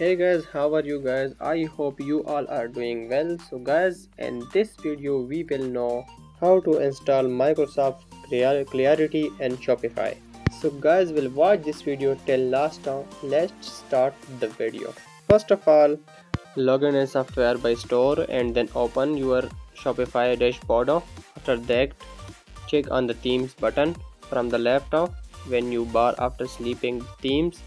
Hey guys, how are you guys? I hope you all are doing well. So guys, in this video we will know how to install Microsoft Clarity and Shopify. So guys, will watch this video till last now. Let's start the video. First of all, log in software by store and then open your Shopify dashboard. After that, check on the themes button from the left when you bar after sleeping themes.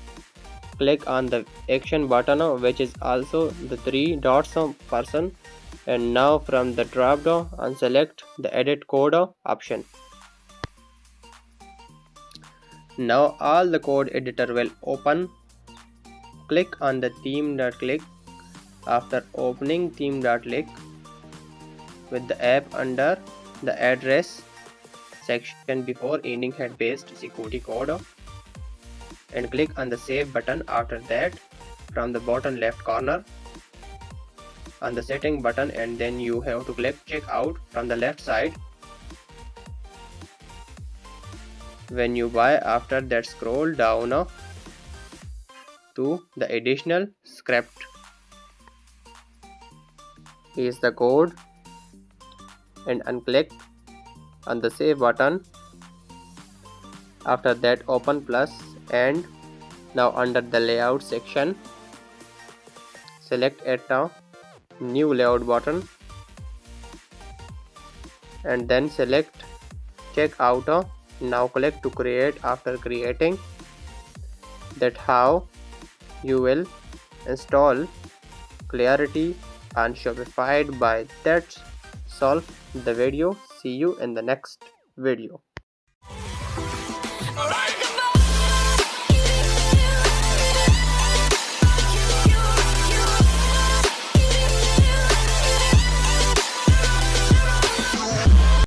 Click on the action button which is also the three dots person, and now from the drop down unselect the edit code option. Now all the code editor will open. Click on the theme.click. After opening theme.click with the app under the address section before ending head based security code, and click on the save button. After that, from the bottom left corner on the setting button, and then you have to click check out from the left side. When you buy, after that scroll down to the additional script. Is the code and unclick on the save button. After that, open plus, and now under the layout section select add now new layout button, and then select check out. Now click to create. After creating, that how you will install Clarity on Shopify. By that solve the video. See you in the next video.